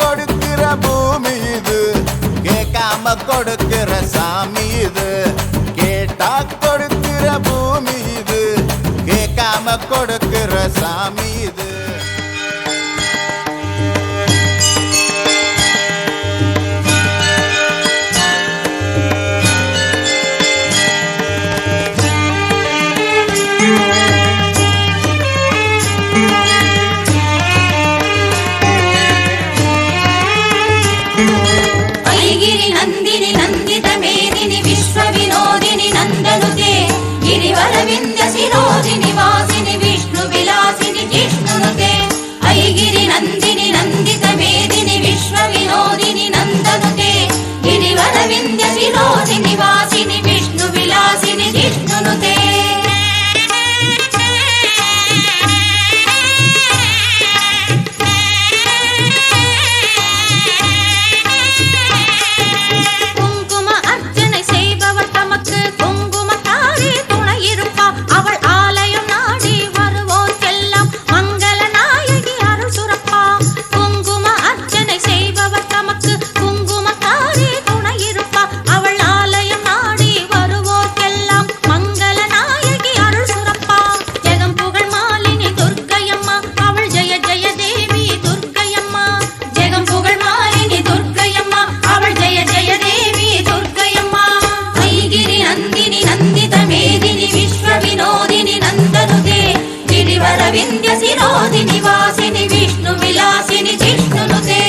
கொடுக்கிற பூமி இது, கேட்காம கொடுக்கிற சாமி இது. கேட்டா கொடுக்கிற பூமி இது, கேட்காம கொடுக்கிற சாமி இது. नंदिनी नंदित मेदिनी विश्व विनोदिनी नंदनुते गिरिवर विंध्य शिरोदिनी वासिनी विष्णु विलासिनी जिष्णुनुते ऐगिरि नंदिनी नंदित मेदिनी विश्व विनोदिनी नंदनुते गिरिवर विंध्य शिरोदिनी वासिनी विष्णु विलासिनी जिष्णुनुते विंध्य शिरोदिनी वासिनी विष्णु विलासिनी जिष्णुनुते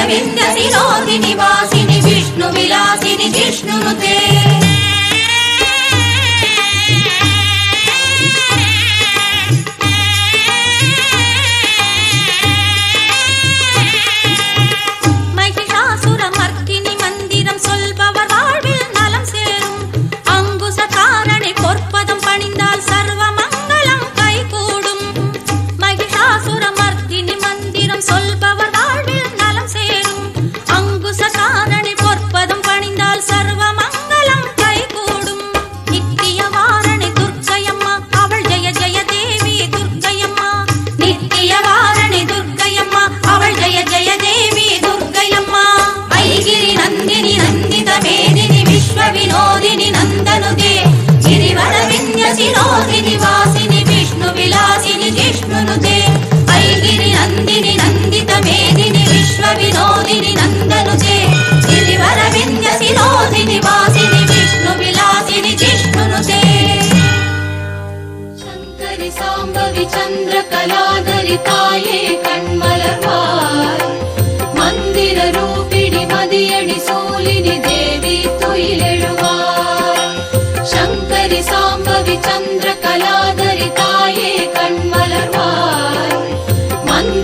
विंध्य शिरोदिनी वासिनी विष्णु विलासिनी जिष्णुनुते மந்திரம்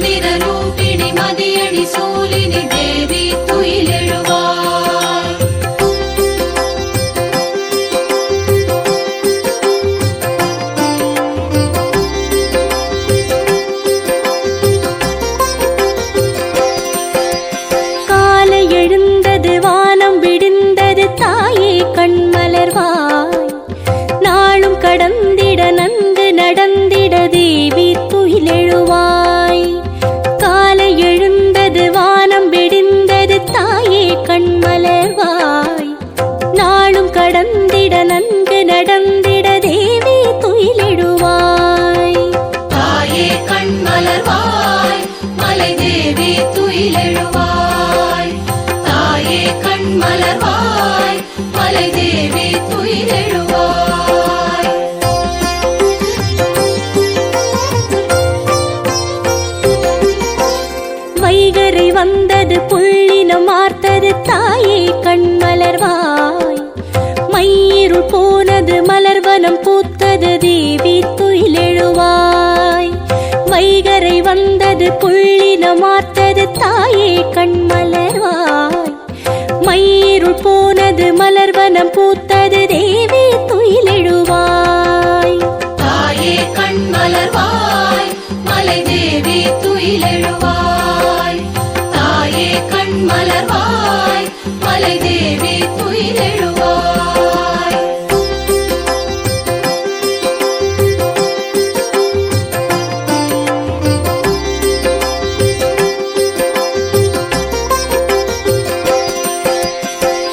மந்திர ரூபிணி மதியணி சூலினி தேவி துயிலெழுவாய். காலை எழுந்தது வானம் விடிந்தது தாயே கண்மலர்வாய். நாளும் கடந்திட நன்கு நடந்திட தேவி துயிலெழுவாய். காலை எழுந்தது வானம் விடிந்தது தாயே கண்மலர்வாய். நாளும் கடந்திட நன்கு நடந்திட தேவி துயிலெழுவாய். தாயே கண்மலர்வாய் மலை தேவி துயிலெழுவாய். தாயே கண்மலர்வாய் மலை தேவி துயிலெழுவாய். வைகரை வந்தது புள்ளினம் மார்த்தது தாயே கண்மலர்வாய். மயிரு போனது மலர்வனம் பூத்தது தேவி துயிலெழுவாய். வைகரை வந்தது புள்ளினம் மார்த்தது தாயே கண்மலர்வாய். மயிரு போனது மலர்வனம் பூத்தது தேவி துயிலெழுவாய். தாயே கண்மலர்வாய் மலை தேவி துயிலெழுவாய். தாயே கண்மலர்வாய் மலை தேவி துயிலெழுவாய்.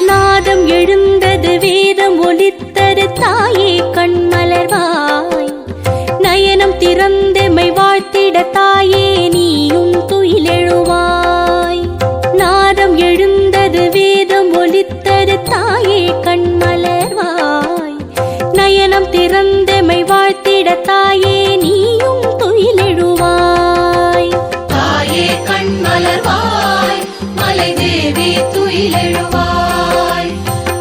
நாதம் எழுந்தது வேதம் ஒலித்தது தாயே கண்மலர்வாய். நயனம் திறந்தெமை வாழ்த்திட தாயே நீயும் துயிலெழுவாய். நாதம் எழுந்தது வேதம் ஒலித்தது தாயே கண்மலர்வாய். நயனம் திறந்தெமை வாழ்த்திட தாயே நீயும் துயிலெழுவாய். தாயே கண்மலர்வாய் மலை தேவி துயிலெழுவாய்.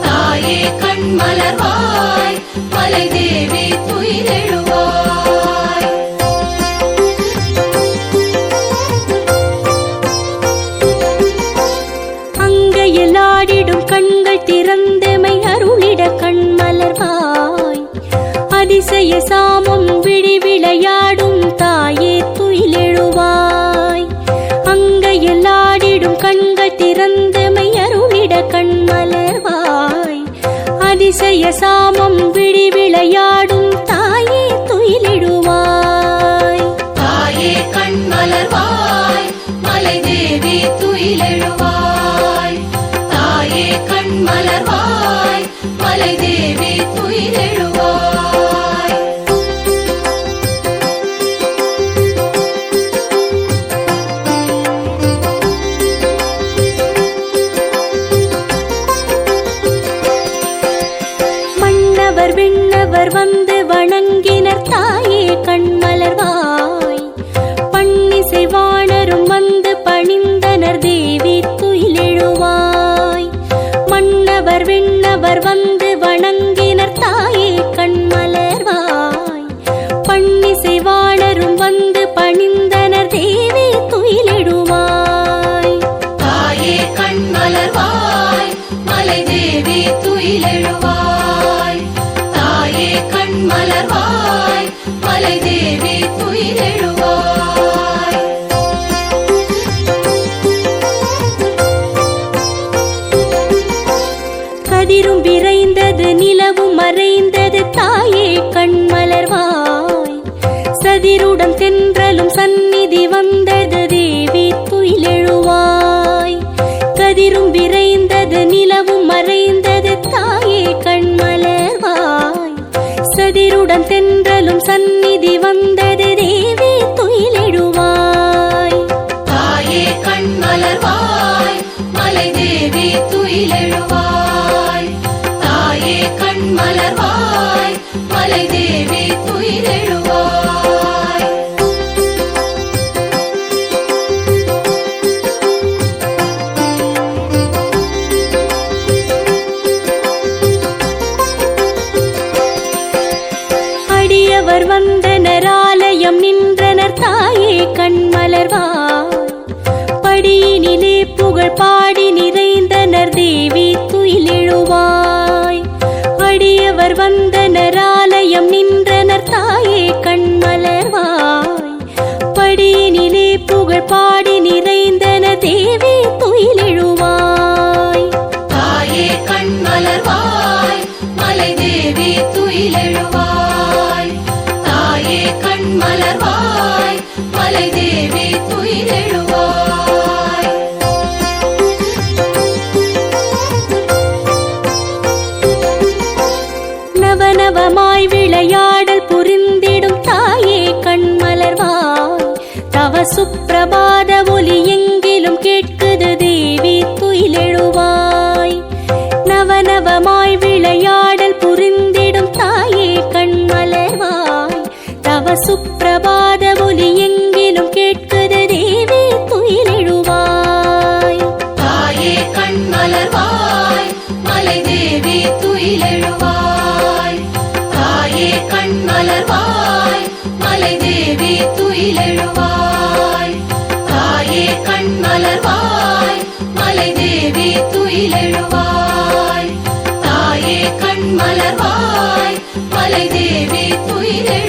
தாயே கண்மலர்வாய் மலை தேவி துயிலெழுவாய். அங்கையில் ஆடிடும் கண்கள் திறந்தமை அருளிட கண்மலர்வாய். அதிசய சாமம் விழி விளையாடும் தாயே துயிலெழுவாய். அங்கையில் ஆடிடும் கண்கள் திறந்தமை அருளிட கண்மலர்வாய். அதிசய சாமம் விழி விளையாடும் தாயே துயிலெழுவாய். தாயே கண்மலர்வாய் மலை தேவி துயிலெழுவாய். தாயே கண்மலர்வாய் மலை தேவி துயிலெழுவாய். மன்னவர் விண்ணவர் வந்து வணங்கினர் தாயே கண்மலர்வாய். பன்னிசை வாணரும் வந்து பணிந்தனர் தேவி துயிலெழுவாய். மன்னவர் விண்ணவர் வந்து வணங்கினர் தாயே கண்மலர்வாய். பன்னிசை வாணரும் வந்து பணிந்தனர் தேவி துயிலெழுவாய். தாயே கண்மலர்வாய் மலை தேவி துயிலெழுவாய். தாயே கண்மலர்வாய் மலை தேவி துயிலெழுவாய். கதிரும் விரைந்தது நிலவும் மறைந்தது தாயே கண்மலர்வாய். சதிருடம் தென்றலும் சந்நிதி வந்தது தேவி துயிலெழுவாய். கதிரும் விரைந்தது நிலவும் மறைந்தது தாயே கண்மலர்வாய். சதிருடம் தென்றலும் சந்நிதி வந்தது தேவி துயிலெழுவாய். தாயே கண்மலர்வாய் மலை தேவி துயிலெழுவாய். தாயே கண்மலர்வாய் மலை தேவி துயிலெழுவாய். அடியவர் வந்தனர் ஆலயம் நின்றனர் தாயே கண்மலர்வாய். வந்தனர் ஆலயம் நின்றனர் தாயே கண்மலர்வாய் படியினிலே புகழ் பாடி நிறைந்தன தேவி துயிலெழுவாய் தாயே கண்மலர்வாய் மலை தேவி துயிலெழுவாய் தாயே கண்மலர்வாய் மலை தேவி துயிலெழுவாய் நவநவமாய் விளையாடல் புரிந்திடும் தாயே கண்மலர்வாய் தவ சுப்பிரபாத ஒலி எங்கிலும் கேட்குது தேவி துயிலெழுவாய் நவநவமாய் விளையாடல் புரிந்திடும் தாயே கண்மலர்வாய் தவ சுப்பிரபாத ஒலி எங்கிலும் கேட்குது தேவி துயிலெழுவாய் தாயே கண்மலர்வாய் மலை தேவி துயிலெழுவாய் தாயே கண்மலர்வாய் மலை தேவி துயிலெழுவாய் தாயே கண்மலர்வாய் மலை தேவி துயிலெழுவாய் தாயே கண்மலர்வாய் மலை தேவி துயிலெழுவாய்